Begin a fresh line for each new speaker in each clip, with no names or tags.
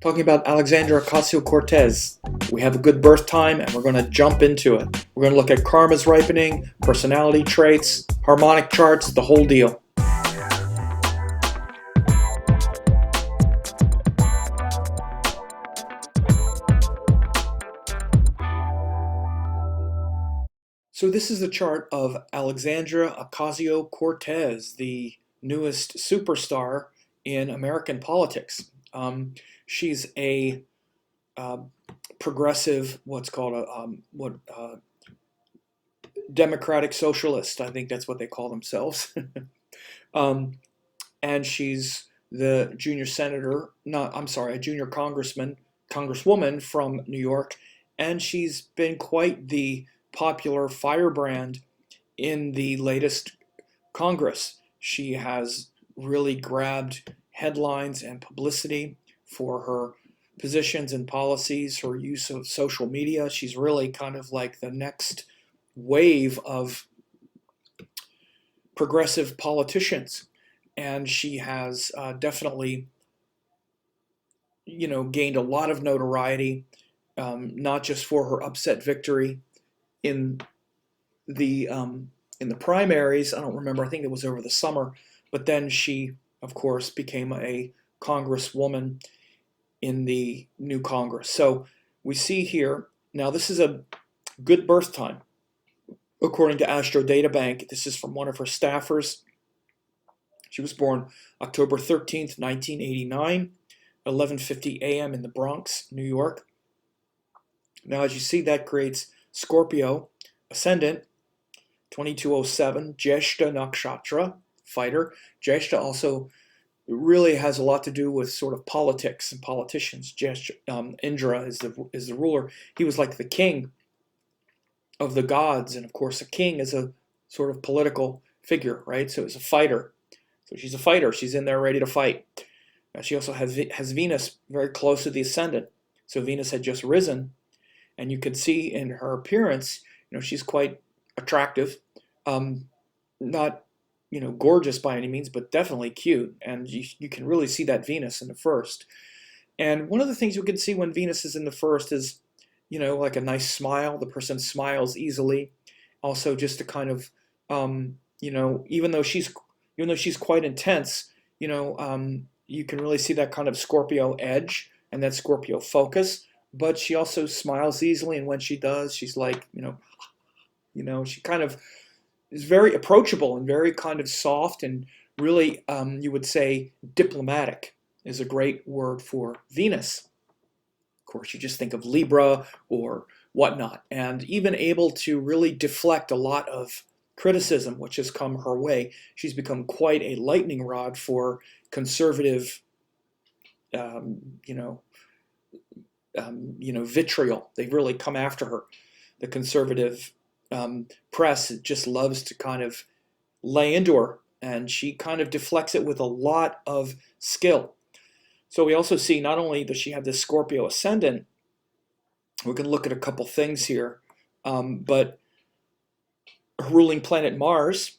Talking about Alexandria Ocasio-Cortez. We have a good birth time and we're going to jump into it. We're going to look at karma's ripening, personality traits, harmonic charts, the whole deal. So this is the chart of Alexandria Ocasio-Cortez, the newest superstar in American politics. She's a progressive, what's called a democratic socialist. I think that's what they call themselves. um, and she's the junior senator, not, I'm sorry, a junior congresswoman from New York, and she's been quite the popular firebrand in the latest Congress. She has really grabbed headlines and publicity for her positions and policies, her use of social media. She's really kind of like the next wave of progressive politicians. And she has definitely, gained a lot of notoriety, not just for her upset victory in the primaries. I don't remember. I think it was over the summer. But then she, of course, became a congresswoman in the new Congress. So we see here now. This is a good birth time, according to Astro Data Bank. This is from one of her staffers. She was born October 13th, 1989, 11:50 a.m. in the Bronx, New York. Now, as you see, that creates Scorpio, Ascendant, 2207, Jeshta Nakshatra, fighter. Jeshta also really has a lot to do with sort of politics and politicians. Indra is the ruler. He was like the king of the gods, and of course, a king is a sort of political figure, right? So it's a fighter. So she's a fighter. She's in there ready to fight. She also has Venus very close to the Ascendant. So Venus had just risen, and you can see in her appearance, she's quite attractive. Not, gorgeous by any means, but definitely cute. And you can really see that Venus in the first. And one of the things you can see when Venus is in the first is, like a nice smile. The person smiles easily. Also, just to kind of, even though she's quite intense, you can really see that kind of Scorpio edge and that Scorpio focus. But she also smiles easily, and when she does, she's like, she kind of is very approachable and very kind of soft and really, you would say, diplomatic is a great word for Venus. Of course, you just think of Libra or whatnot, and even able to really deflect a lot of criticism which has come her way. She's become quite a lightning rod for conservative, vitriol. They've really come after her. The conservative press just loves to kind of lay into her, and she kind of deflects it with a lot of skill. So we also see not only does she have this Scorpio ascendant, we can look at a couple things here, but her ruling planet Mars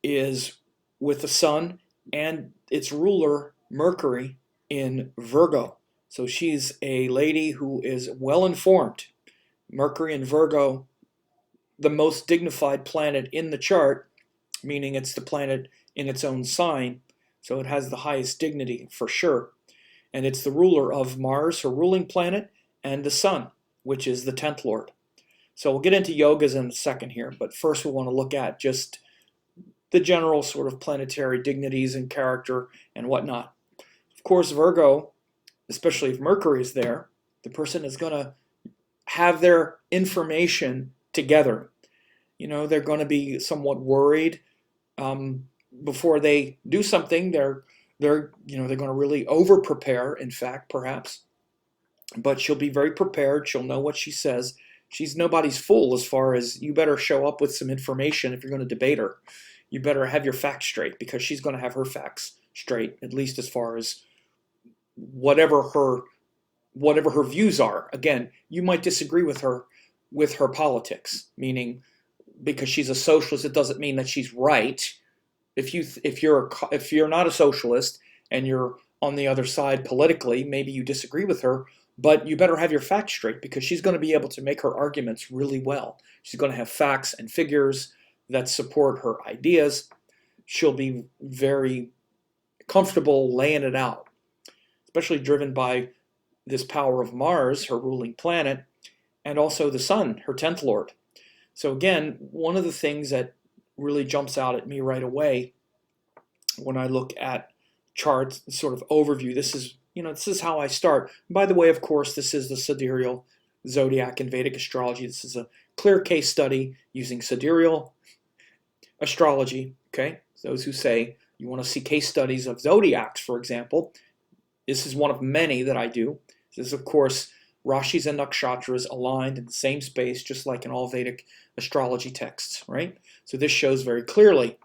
is with the Sun and its ruler Mercury in Virgo. So she's a lady who is well informed. Mercury in Virgo, the most dignified planet in the chart, meaning it's the planet in its own sign, so it has the highest dignity for sure. And it's the ruler of Mars, her ruling planet, and the Sun, which is the 10th Lord. So we'll get into yogas in a second here, but first we want to look at just the general sort of planetary dignities and character and whatnot. Of course, Virgo, especially if Mercury is there, the person is going to have their information together. They're going to be somewhat worried before they do something. They're going to really over prepare, in fact, perhaps. But she'll be very prepared. She'll know what she says. She's nobody's fool as far as you better show up with some information if you're going to debate her. You better have your facts straight, because she's going to have her facts straight, at least as far as whatever her views are. Again, you might disagree with her politics, meaning because she's a socialist, it doesn't mean that she's right. If you're not a socialist and you're on the other side politically. Maybe you disagree with her, but you better have your facts straight, because she's going to be able to make her arguments really well. She's going to have facts and figures that support her ideas. She'll be very comfortable laying it out, especially driven by this power of Mars, her ruling planet, and also the Sun, her 10th lord. So again, one of the things that really jumps out at me right away when I look at charts, sort of overview, this is how I start. And by the way, of course, this is the sidereal zodiac in Vedic astrology. This is a clear case study using sidereal astrology. Okay, those who say you want to see case studies of zodiacs, for example, this is one of many that I do. This is, of course, Rashis and Nakshatras aligned in the same space, just like in all Vedic astrology texts, right? So this shows very clearly.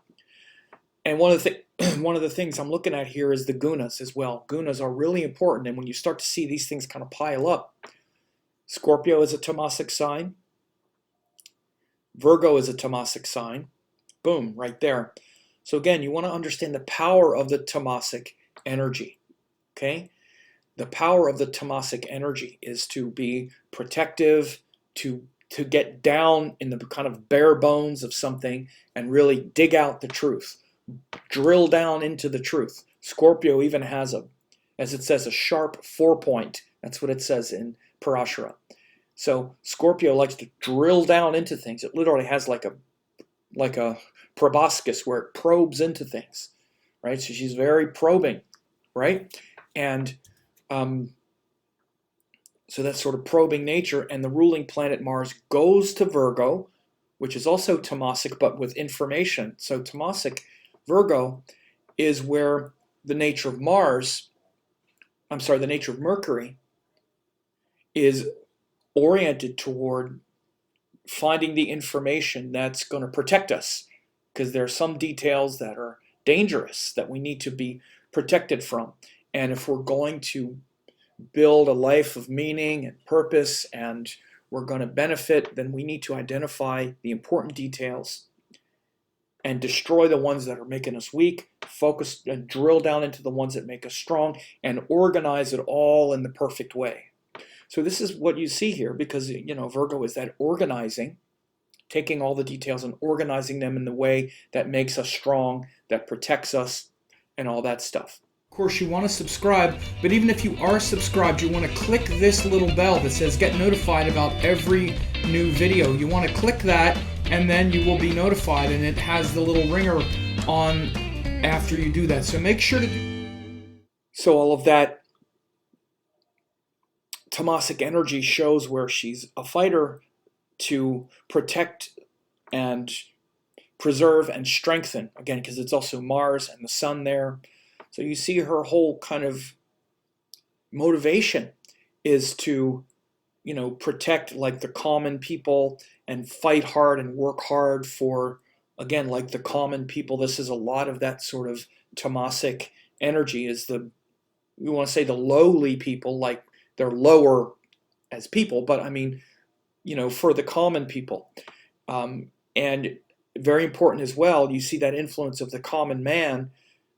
And one of the things I'm looking at here is the gunas as well. Gunas are really important, and when you start to see these things kind of pile up, Scorpio is a tamasic sign. Virgo is a tamasic sign. Boom, right there. So again, you want to understand the power of the tamasic energy, okay? The power of the tamasic energy is to be protective, to get down in the kind of bare bones of something and really dig out the truth, drill down into the truth. Scorpio even has as it says, a sharp 4-point. That's what it says in Parashara. So Scorpio likes to drill down into things. It literally has like a proboscis where it probes into things, right? So she's very probing, right? And so that's sort of probing nature, and the ruling planet Mars goes to Virgo, which is also tamasic, but with information. So tamasic Virgo is where the nature of the nature of Mercury is oriented toward finding the information that's going to protect us, because there are some details that are dangerous that we need to be protected from. And if we're going to build a life of meaning and purpose and we're going to benefit, then we need to identify the important details and destroy the ones that are making us weak, focus and drill down into the ones that make us strong, and organize it all in the perfect way. So this is what you see here, because Virgo is that organizing, taking all the details and organizing them in the way that makes us strong, that protects us, and all that stuff. Of course, you want to subscribe, but even if you are subscribed, you want to click this little bell that says get notified about every new video. You want to click that, and then you will be notified, and it has the little ringer on after you do that. So make sure to do. So all of that tamasic energy shows where she's a fighter to protect and preserve and strengthen, again, because it's also Mars and the Sun there. So you see her whole kind of motivation is to, protect like the common people and fight hard and work hard for, again, like the common people. This is a lot of that sort of tamasic energy, is we want to say the lowly people, like they're lower as people, but I mean, for the common people. And very important as well, you see that influence of the common man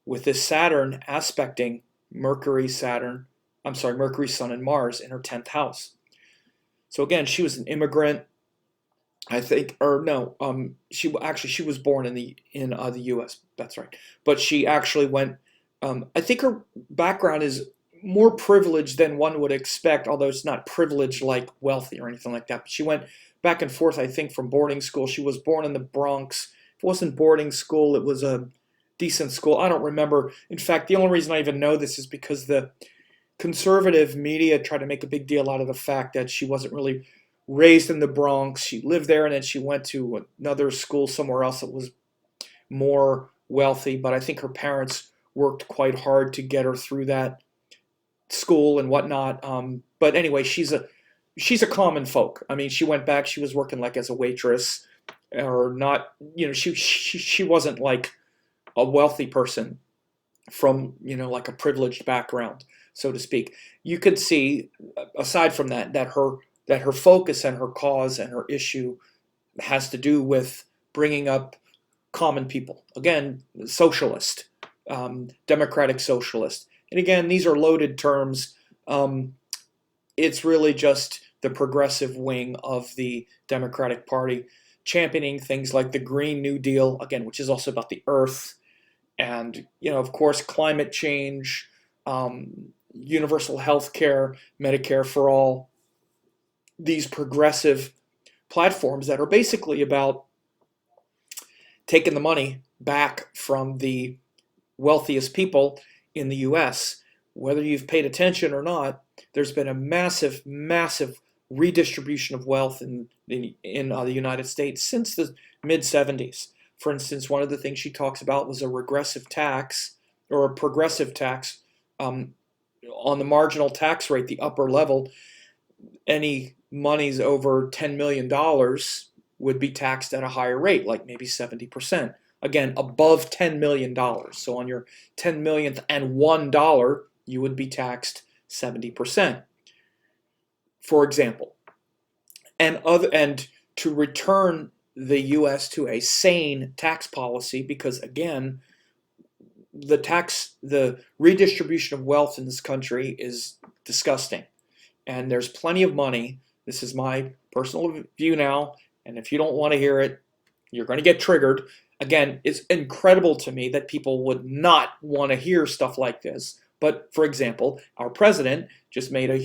with this Saturn aspecting Mercury, Sun, and Mars in her 10th house. So again, she was an immigrant, I think, or no, she was born in the U.S. That's right, but she actually went. I think her background is more privileged than one would expect, although it's not privileged like wealthy or anything like that. But she went back and forth, I think, from boarding school. She was born in the Bronx. If it wasn't boarding school, it was a decent school. I don't remember. In fact, the only reason I even know this is because the conservative media tried to make a big deal out of the fact that she wasn't really raised in the Bronx. She lived there, and then she went to another school somewhere else that was more wealthy. But I think her parents worked quite hard to get her through that school and whatnot. But anyway, she's a common folk. I mean, she went back. She was working like as a waitress, or not. She wasn't like a wealthy person from like a privileged background, so to speak. You could see, aside from that her focus and her cause and her issue has to do with bringing up common people. Again, socialist, democratic socialist, And again, these are loaded terms. It's really just the progressive wing of the Democratic Party championing things like the Green New Deal, again, which is also about the earth, and, of course, climate change, universal health care, Medicare for all, these progressive platforms that are basically about taking the money back from the wealthiest people in the US. Whether you've paid attention or not, there's been a massive, massive redistribution of wealth in the United States since the mid-70s. For instance, one of the things she talks about was a regressive tax or a progressive tax on the marginal tax rate, the upper level. Any monies over $10 million would be taxed at a higher rate, like maybe 70%. Again, above $10 million. So on your 10 millionth and $1, you would be taxed 70%, for example. And to return the U.S. to a sane tax policy, because again, the redistribution of wealth in this country is disgusting. And there's plenty of money. This is my personal view now, and if you don't want to hear it, you're going to get triggered. Again, it's incredible to me that people would not want to hear stuff like this. But for example, our president just made the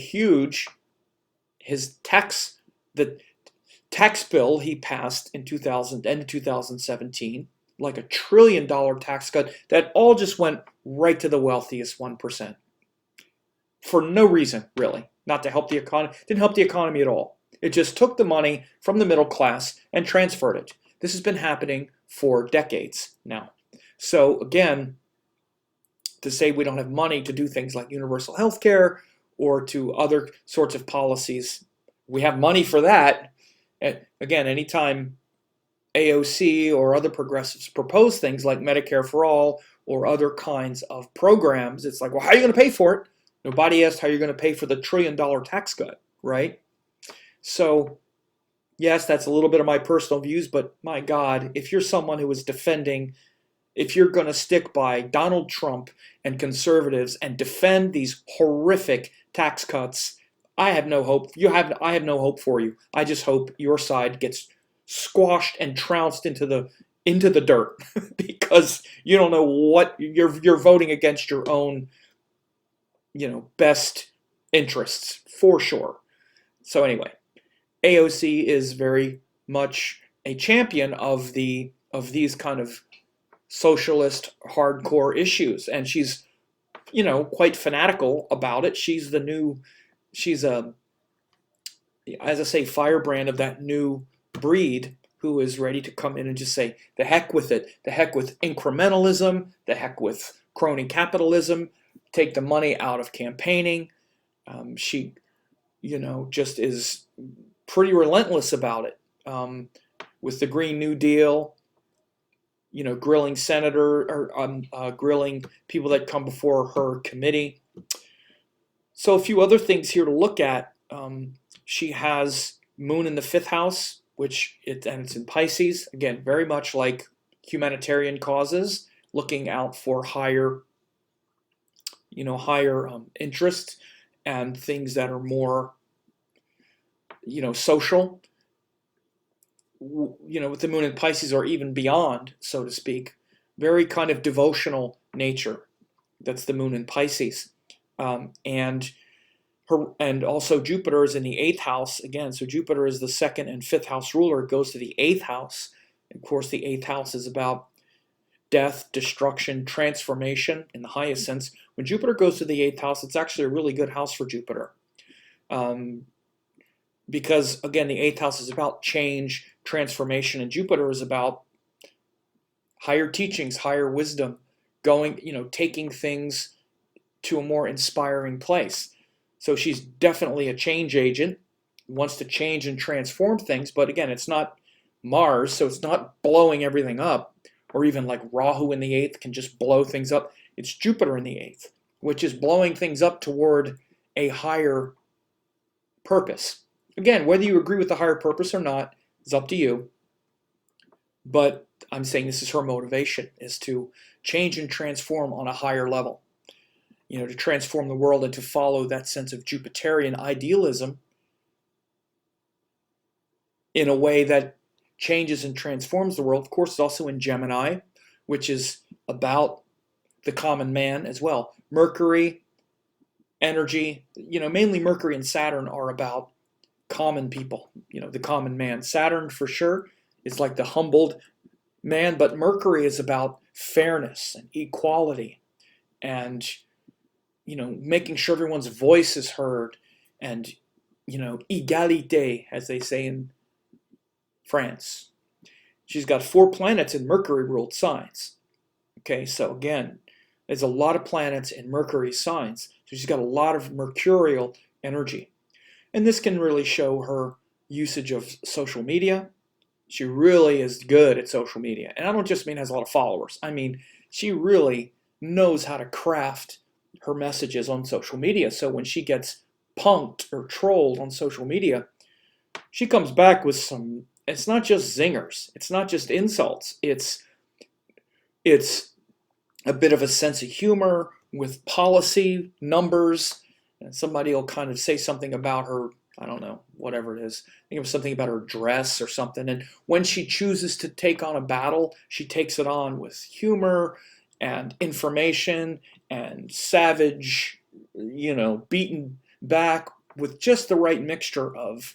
tax bill he passed in 2017, like $1 trillion tax cut, that all just went right to the wealthiest 1%. For no reason, really. Not to help the economy. Didn't help the economy at all. It just took the money from the middle class and transferred it. This has been happening for decades now. So again, to say we don't have money to do things like universal health care or to other sorts of policies, we have money for that. And again, anytime AOC or other progressives propose things like Medicare for all or other kinds of programs, it's like, well, how are you going to pay for it? Nobody asked how you're going to pay for the $1 trillion tax cut, right? So, yes, that's a little bit of my personal views, but my God, if you're someone who is defending, if you're going to stick by Donald Trump and conservatives and defend these horrific tax cuts, I have no hope. I have no hope for you. I just hope your side gets squashed and trounced into the dirt because you don't know what you're voting against your own, best interests for sure. So anyway, AOC is very much a champion of these kind of socialist hardcore issues, and she's quite fanatical about it. She's a, as I say, firebrand of that new breed who is ready to come in and just say, the heck with it, the heck with incrementalism, the heck with crony capitalism, take the money out of campaigning. She just is pretty relentless about it. With the Green New Deal, grilling grilling people that come before her committee. So a few other things here to look at. She has Moon in the 5th house, and it's in Pisces. Again, very much like humanitarian causes, looking out for higher interest and things that are more, social, with the Moon in Pisces or even beyond, so to speak. Very kind of devotional nature. That's the Moon in Pisces. And also Jupiter is in the 8th house again. So Jupiter is the 2nd and 5th house ruler. It goes to the 8th house. Of course, the 8th house is about death, destruction, transformation in the highest sense. When Jupiter goes to the 8th house, it's actually a really good house for Jupiter. Because again, the 8th house is about change, transformation, and Jupiter is about higher teachings, higher wisdom, taking things to a more inspiring place. So she's definitely a change agent, wants to change and transform things, but again, it's not Mars, so it's not blowing everything up, or even like Rahu in the 8th can just blow things up. It's Jupiter in the 8th, which is blowing things up toward a higher purpose. Again, whether you agree with the higher purpose or not is up to you, but I'm saying this is her motivation, is to change and transform on a higher level. to transform the world and to follow that sense of Jupiterian idealism in a way that changes and transforms the world. Of course, it's also in Gemini, which is about the common man as well. Mercury, energy, mainly Mercury and Saturn are about common people, the common man. Saturn, for sure, is like the humbled man, but Mercury is about fairness and equality and, making sure everyone's voice is heard and, égalité, as they say in France. She's got 4 planets in Mercury-ruled signs. Okay, so again, there's a lot of planets in Mercury signs. So she's got a lot of mercurial energy. And this can really show her usage of social media. She really is good at social media. And I don't just mean has a lot of followers. I mean, she really knows how to craft her messages on social media. So when she gets punked or trolled on social media, she comes back with some, it's not just zingers. It's not just insults. It's a bit of a sense of humor with policy, numbers, and somebody will kind of say something about her, I don't know, whatever it is. I think it was something about her dress or something. And when she chooses to take on a battle, she takes it on with humor and information and savage, beaten back with just the right mixture of,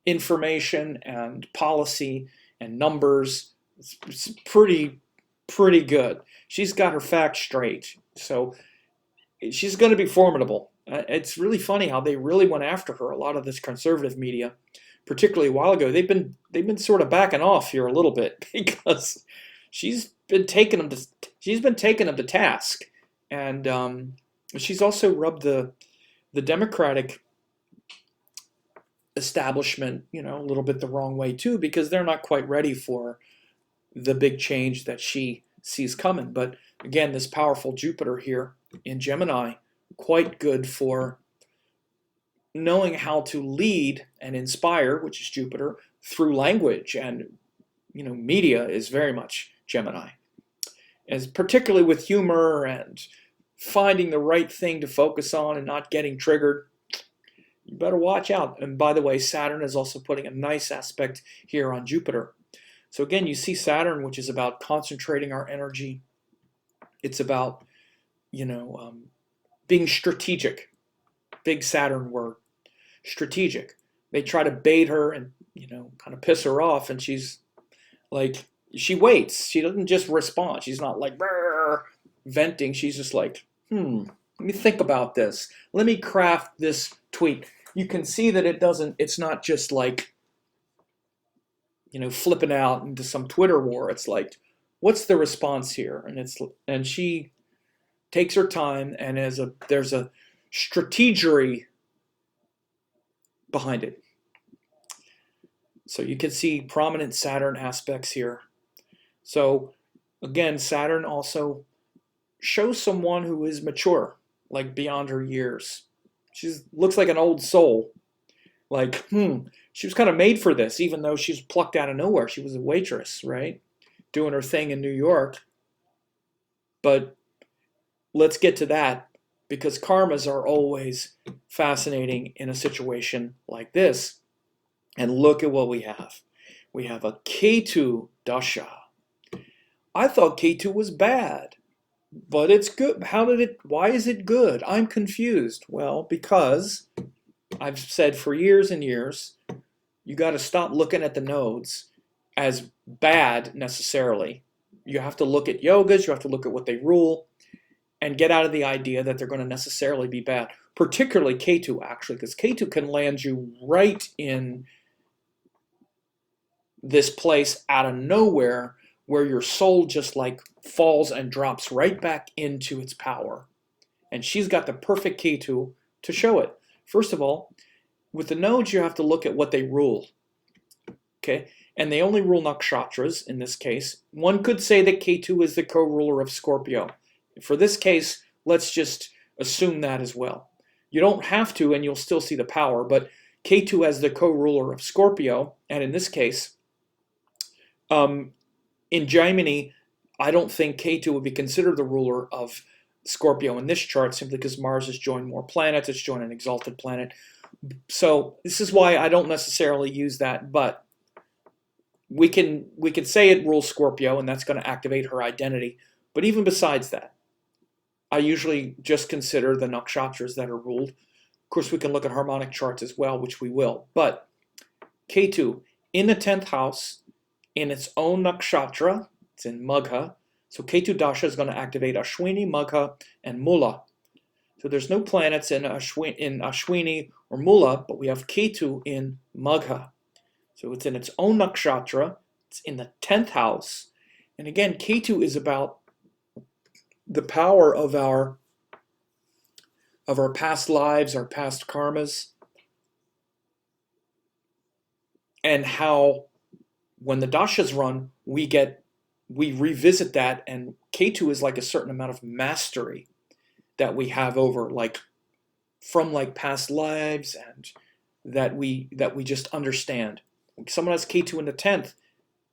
information and policy and numbers. It's pretty good. She's got her facts straight. So she's going to be formidable. It's really funny how they really went after her. A lot of this conservative media, particularly a while ago, they've been sort of backing off here a little bit because she's been taking them to task, and she's also rubbed the Democratic establishment, a little bit the wrong way too, because they're not quite ready for the big change that she sees coming. But again, this powerful Jupiter here in Gemini, quite good for knowing how to lead and inspire, which is Jupiter, through language. And, media is very much Gemini. As particularly with humor and finding the right thing to focus on and not getting triggered. You better watch out. And by the way, Saturn is also putting a nice aspect here on Jupiter. So again, you see Saturn, which is about concentrating our energy. It's about, being strategic. Big Saturn word. Strategic. They try to bait her and, kind of piss her off. And she's like, she waits. She doesn't just respond. She's not like venting. She's just like, let me think about this. Let me craft this tweet. You can see that it's not just like, flipping out into some Twitter war. It's like, what's the response here? And she takes her time, and there's a strategery behind it. So you can see prominent Saturn aspects here. So again, Saturn also shows someone who is mature, like beyond her years. She looks like an old soul. Like, she was kind of made for this, even though she's plucked out of nowhere. She was a waitress, right? Doing her thing in New York. But let's get to that, because karmas are always fascinating in a situation like this. And look at what we have. We have a Ketu Dasha. I thought Ketu was bad, but it's good. Why is it good? I'm confused. Well, because I've said for years and years, you got to stop looking at the nodes as bad necessarily. You have to look at yogas, you have to look at what they rule, and get out of the idea that they're going to necessarily be bad. Particularly Ketu, actually, because Ketu can land you right in this place out of nowhere where your soul just like falls and drops right back into its power. And she's got the perfect Ketu to show it. First of all, with the nodes, you have to look at what they rule. Okay? And they only rule nakshatras in this case. One could say that Ketu is the co-ruler of Scorpio. For this case, let's just assume that as well. You don't have to, and you'll still see the power, but Ketu as the co-ruler of Scorpio, and in this case, in Gemini, I don't think Ketu would be considered the ruler of Scorpio in this chart simply because Mars has joined more planets. It's joined an exalted planet. So this is why I don't necessarily use that, but we can say it rules Scorpio, and that's going to activate her identity. But even besides that, I usually just consider the nakshatras that are ruled. Of course, we can look at harmonic charts as well, which we will. But Ketu in the 10th house, in its own nakshatra, it's in Magha. So Ketu Dasha is going to activate Ashwini, Magha, and Mula. So there's no planets in Ashwini or Mula, but we have Ketu in Magha. So it's in its own nakshatra. It's in the 10th house. And again, Ketu is about the power of our past lives, our past karmas, and how when the dashas run, we revisit that, and Ketu is like a certain amount of mastery that we have over from past lives, and that we just understand. When someone has Ketu in the 10th,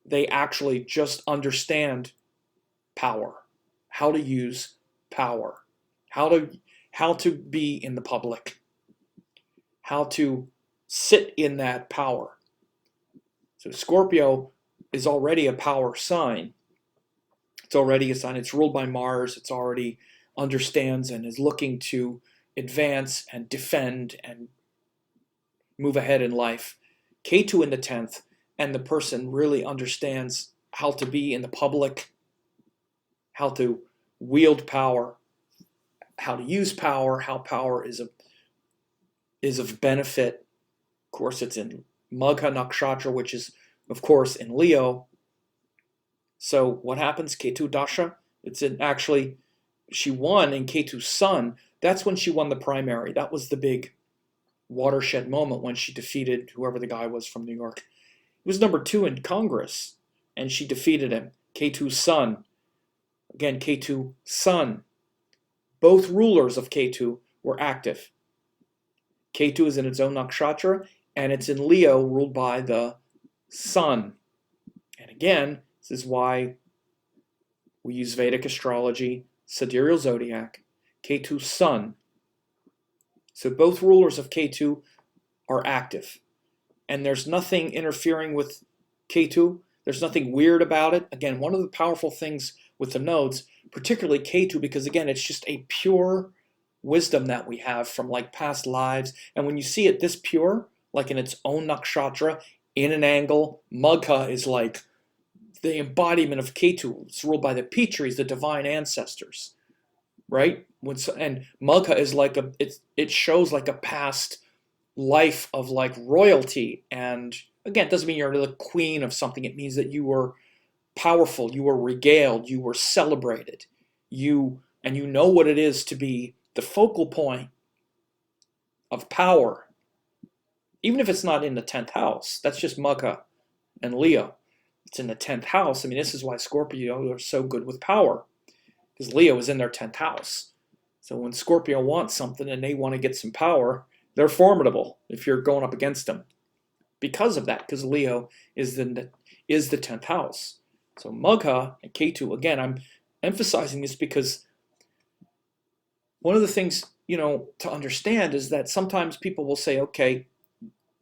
they actually just understand power, how to use power, how to be in the public, how to sit in that power. So Scorpio is already a power sign. It's already a sign. It's ruled by Mars. It's already understands and is looking to advance and defend and move ahead in life. Ketu in the 10th, and the person really understands how to be in the public, how to wield power, how to use power, how power is of benefit. Of course, it's in Magha Nakshatra, which is, of course, in Leo. So what happens? Ketu Dasha. She won in Ketu's Sun. That's when she won the primary. That was the big watershed moment when she defeated whoever the guy was from New York. He was number 2 in Congress, and she defeated him. Ketu's Sun. Again, Ketu Sun. Both rulers of Ketu were active. Ketu is in its own nakshatra, and it's in Leo, ruled by the Sun. And again, this is why we use Vedic astrology, sidereal zodiac, Ketu Sun. So both rulers of Ketu are active. And there's nothing interfering with Ketu. There's nothing weird about it. Again, one of the powerful things with the nodes, particularly Ketu, because again, it's just a pure wisdom that we have from past lives. And when you see it this pure, in its own nakshatra, in an angle, Magha is like the embodiment of Ketu. It's ruled by the Pitris, the divine ancestors, right? And Magha is it shows a past life of royalty. And again, it doesn't mean you're the queen of something. It means that you were powerful, you were regaled, you were celebrated, you know what it is to be the focal point of power, even if it's not in the 10th house. That's just Magha and Leo. It's in the 10th house. I mean, this is why Scorpio are so good with power, because Leo is in their 10th house. So when Scorpio wants something and they want to get some power, they're formidable if you're going up against them because of that, because Leo is the 10th house. So Magha and Ketu, again, I'm emphasizing this because one of the things, to understand is that sometimes people will say, okay,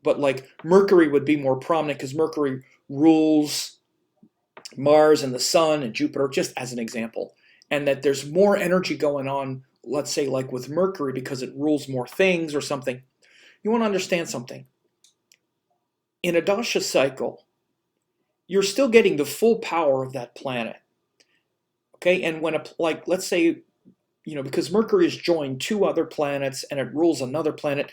but Mercury would be more prominent because Mercury rules Mars and the Sun and Jupiter, just as an example, and that there's more energy going on, let's say with Mercury, because it rules more things or something. You want to understand something. In a Dasha cycle, you're still getting the full power of that planet. Okay, and when let's say, because Mercury is joined 2 other planets and it rules another planet,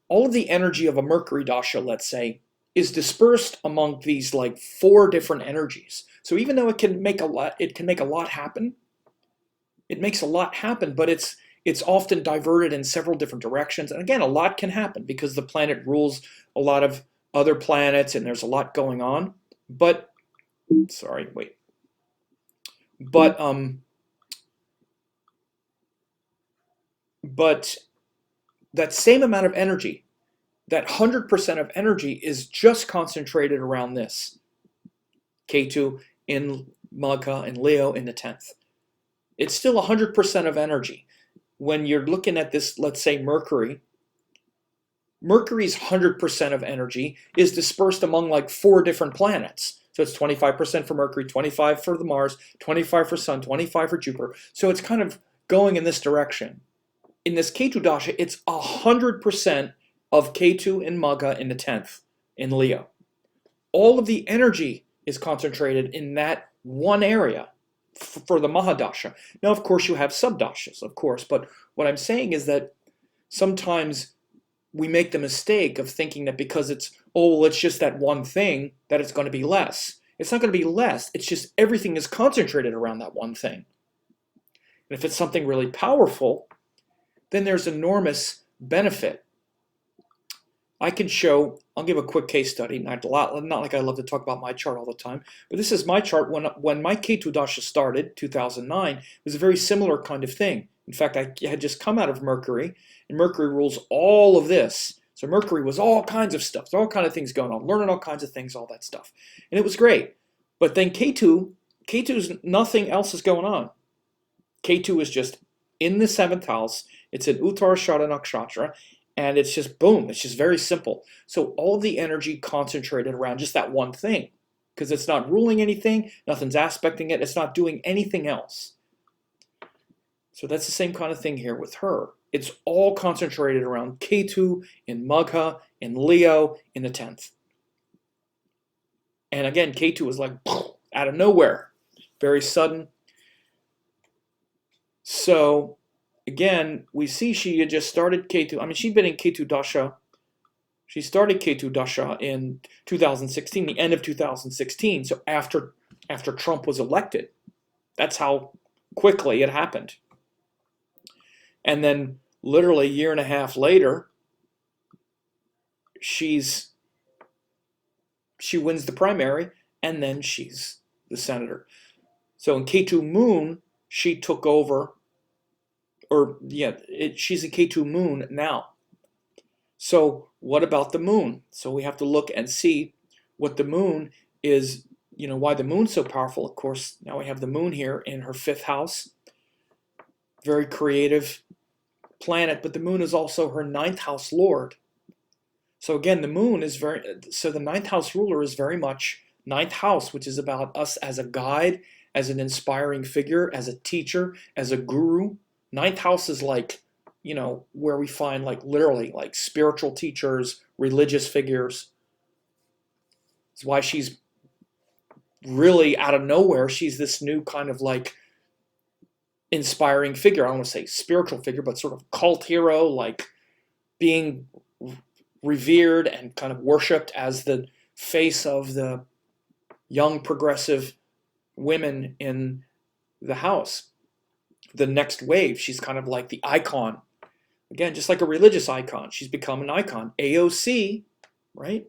all of the energy of a Mercury Dasha, let's say, is dispersed among these 4 different energies. So even though it can make a lot happen. It makes a lot happen, but it's often diverted in several different directions. And again, a lot can happen because the planet rules a lot of other planets and there's a lot going on. But that same amount of energy, that 100% of energy, is just concentrated around this. Ketu in Magha and Leo in the 10th. It's still 100% of energy. When you're looking at this, let's say Mercury's 100% of energy is dispersed among like 4 different planets. So it's 25% for Mercury, 25 for the Mars, 25 for Sun, 25 for Jupiter. So it's kind of going in this direction. In this Ketu Dasha, it's 100% of Ketu and Magha in the 10th in Leo. All of the energy is concentrated in that one area for the Mahadasha. Now, of course, you have subdashas, of course, but what I'm saying is that sometimes we make the mistake of thinking that because it's, oh, well, it's just that one thing, that it's going to be less. It's not going to be less. It's just everything is concentrated around that one thing. And if it's something really powerful, then there's enormous benefit. I can show, I'll give a quick case study, not like I love to talk about my chart all the time, but this is my chart. When my Ketu Dasha started, 2009, it was a very similar kind of thing. In fact, I had just come out of Mercury, and Mercury rules all of this. So Mercury was all kinds of stuff, all kinds of things going on, learning all kinds of things, all that stuff. And it was great. But then Ketu's nothing else is going on. Ketu is just in the 7th house. It's in Uttarashada Nakshatra. And it's just boom, it's just very simple. So all the energy concentrated around just that one thing, because it's not ruling anything, nothing's aspecting it, it's not doing anything else. So that's the same kind of thing here with her. It's all concentrated around Ketu, in Magha, in Leo, in the 10th. And again, Ketu is like out of nowhere, very sudden. So again, we see she had just started Ketu. I mean, she'd been in Ketu Dasha. She started Ketu Dasha in 2016, the end of 2016. So after Trump was elected, that's how quickly it happened. And then literally a year and a half later, she wins the primary, and then she's the senator. So in Ketu Moon, she took over. She's a Ketu Moon now. So what about the moon? So we have to look and see what the moon is, why the moon's so powerful. Of course, now we have the moon here in her 5th house. Very creative planet, but the moon is also her 9th house lord. So again, the moon is the 9th house ruler is very much 9th house, which is about us as a guide, as an inspiring figure, as a teacher, as a guru. 9th house is like, where we find literally spiritual teachers, religious figures. It's why she's really out of nowhere. She's this new kind of inspiring figure. I don't want to say spiritual figure, but sort of cult hero, being revered and kind of worshipped as the face of the young progressive women in the house. The next wave, she's kind of like the icon. Again, just like a religious icon, she's become an icon. AOC, right?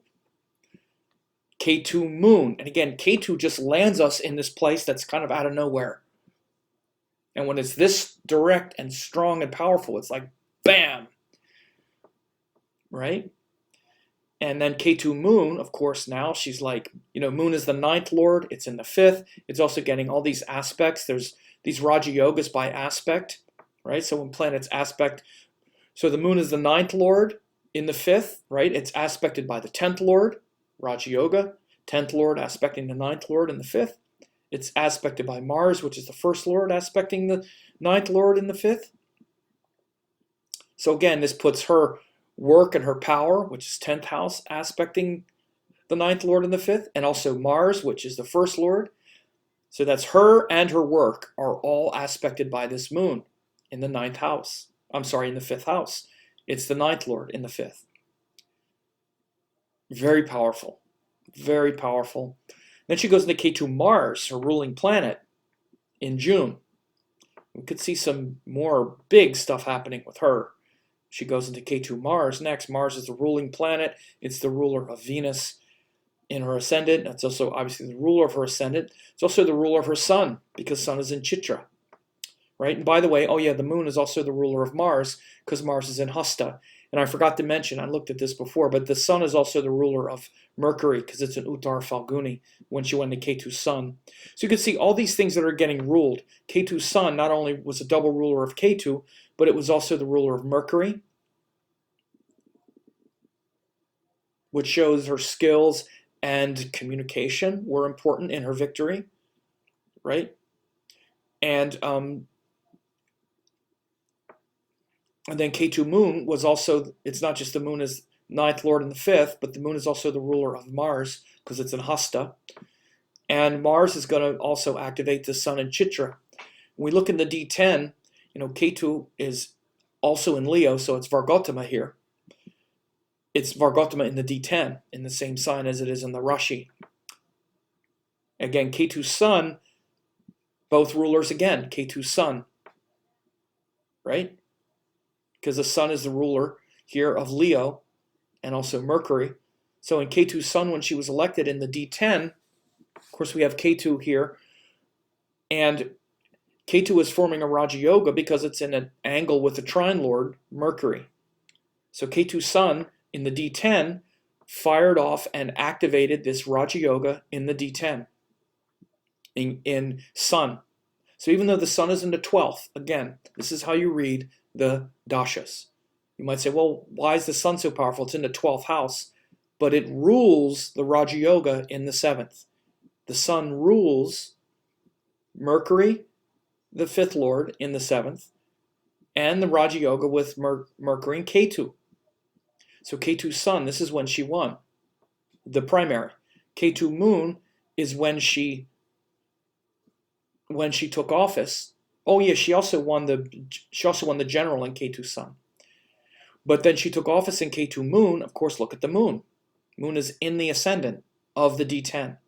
Ketu Moon. And again, Ketu just lands us in this place that's kind of out of nowhere. And when it's this direct and strong and powerful, it's like, bam! Right? And then Ketu Moon, of course, now she's like, Moon is the 9th lord. It's in the 5th. It's also getting all these aspects. There's these Raja Yogas by aspect, right? So when planets aspect, so the moon is the 9th lord in the 5th, right? It's aspected by the 10th lord, Raja Yoga, 10th lord aspecting the 9th lord in the 5th. It's aspected by Mars, which is the 1st lord aspecting the 9th lord in the 5th. So again, this puts her work and her power, which is 10th house, aspecting the 9th lord in the 5th, and also Mars, which is the 1st lord. So that's her and her work are all aspected by this moon in the 9th house. I'm sorry, in the 5th house. It's the 9th lord in the 5th. Very powerful. Very powerful. Then she goes into Ketu Mars, her ruling planet, in June. We could see some more big stuff happening with her. She goes into Ketu Mars next. Mars is the ruling planet. It's the ruler of Venus in her ascendant. That's also obviously the ruler of her ascendant. It's also the ruler of her sun, because sun is in Chitra, right? And by the way, the moon is also the ruler of Mars, because Mars is in Hasta. And I forgot to mention, I looked at this before, but the sun is also the ruler of Mercury because it's an Uttar Falguni when she went to Ketu's sun. So you can see all these things that are getting ruled. Ketu's sun not only was a double ruler of Ketu, but it was also the ruler of Mercury, which shows her skills and communication were important in her victory, right? And then Ketu moon was also, it's not just the moon is ninth lord and the fifth, but the moon is also the ruler of Mars because it's in Hasta. And Mars is going to also activate the sun in Chitra. When we look in the D10, Ketu is also in Leo, so it's Vargotama here. It's Vargotama in the D10, in the same sign as it is in the Rashi. Again, Ketu's sun, both rulers again, Ketu's sun, right? Because the sun is the ruler here of Leo and also Mercury. So in Ketu's sun, when she was elected in the D10, of course we have Ketu here, and Ketu is forming a Raja Yoga because it's in an angle with the trine lord, Mercury. So Ketu's sun in the D10 fired off and activated this Raja Yoga in the D10, in sun. So even though the sun is in the 12th, again, this is how you read the Dashas. You might say, well, why is the sun so powerful? It's in the 12th house, but it rules the Raja Yoga in the 7th. The sun rules Mercury, the 5th lord, in the 7th, and the Raja Yoga with Mercury and Ketu. So Ketu's sun, this is when she won the primary. Ketu moon is when she took office. Oh yeah, she also won the general in Ketu's sun. But then she took office in Ketu moon. Of course, look at the moon. Moon is in the ascendant of the D10. And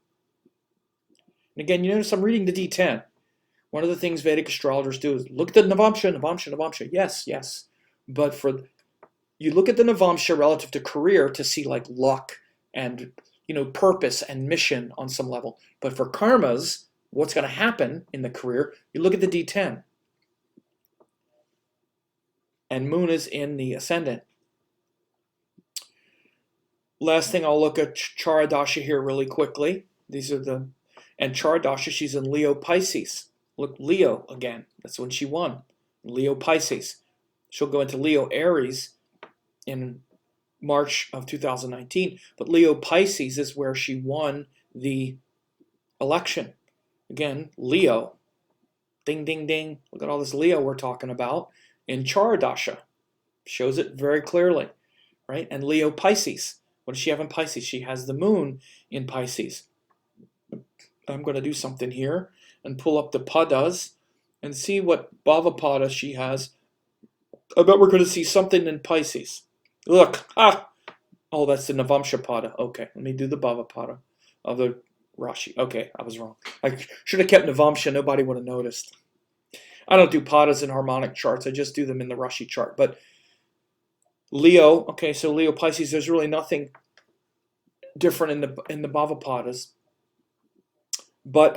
again, you notice I'm reading the D10. One of the things Vedic astrologers do is look at the Navamsha. Yes. But you look at the Navamsha relative to career to see like luck and purpose and mission on some level. But for karmas, what's going to happen in the career, you look at the D10. And moon is in the ascendant. Last thing, I'll look at Charadasha here really quickly. And Charadasha, she's in Leo Pisces. Look, Leo again. That's when she won. Leo Pisces. She'll go into Leo Aries in March of 2019. But Leo Pisces is where she won the election. Again, Leo. Ding, ding, ding. Look at all this Leo we're talking about. In Charadasha. Shows it very clearly. Right? And Leo Pisces. What does she have in Pisces? She has the moon in Pisces. I'm going to do something here and pull up the padas and see what Bhavapada she has. I bet we're going to see something in Pisces. Look. Oh, that's the Navamsha pada. Okay, let me do the Bhavapada of the Rashi. Okay, I was wrong. I should have kept Navamsha. Nobody would have noticed. I don't do padas in harmonic charts. I just do them in the Rashi chart. But Leo, okay, so Leo Pisces, there's really nothing different in the Bhavapadas. But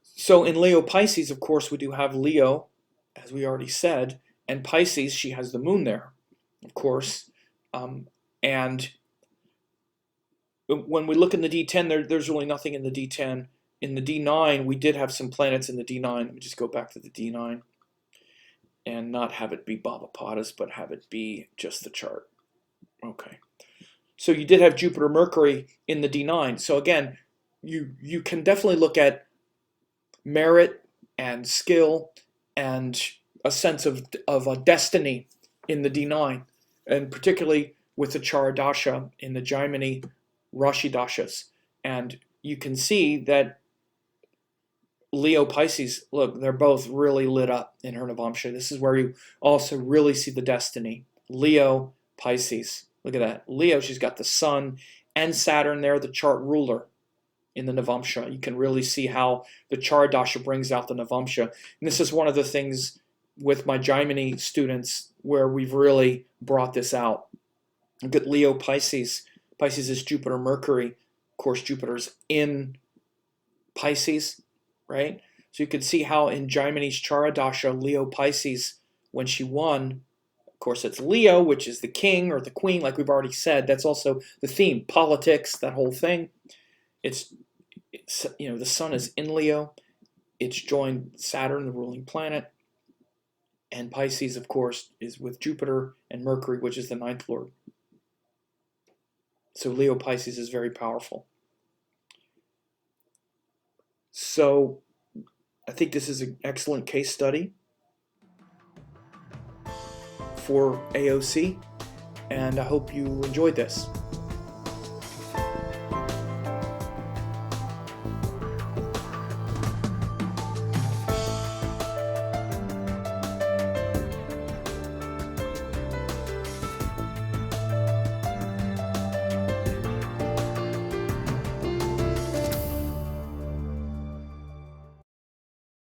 so in Leo Pisces, of course, we do have Leo, as we already said, and Pisces, she has the moon there, of course. And when we look in the D10, there's really nothing in the D10. In the D9, we did have some planets in the D9. Let me just go back to the D9 and not have it be Bhavapadas, but have it be just the chart. Okay. So you did have Jupiter, Mercury in the D9. So again, you can definitely look at merit and skill and a sense of a destiny in the D9, and particularly with the Charadasha in the Jaimini Rashi Dashas. And you can see that Leo Pisces, look, they're both really lit up in her Navamsha. This is where you also really see the destiny. Leo Pisces. Look at that. Leo, she's got the sun and Saturn there, the chart ruler in the Navamsha. You can really see how the Charadasha brings out the Navamsha. And this is one of the things with my Jaimini students where we've really brought this out. Look at Leo Pisces. Pisces is Jupiter, Mercury. Of course, Jupiter's in Pisces, right? So you can see how in Jaimini's Charadasha, Leo Pisces, when she won, course, it's Leo, which is the king or the queen, like we've already said. That's also the theme, politics, that whole thing. It's the sun is in Leo. It's joined Saturn, the ruling planet. And Pisces, of course, is with Jupiter and Mercury, which is the ninth lord. So Leo Pisces is very powerful. So I think this is an excellent case study for AOC, and I hope you enjoyed this.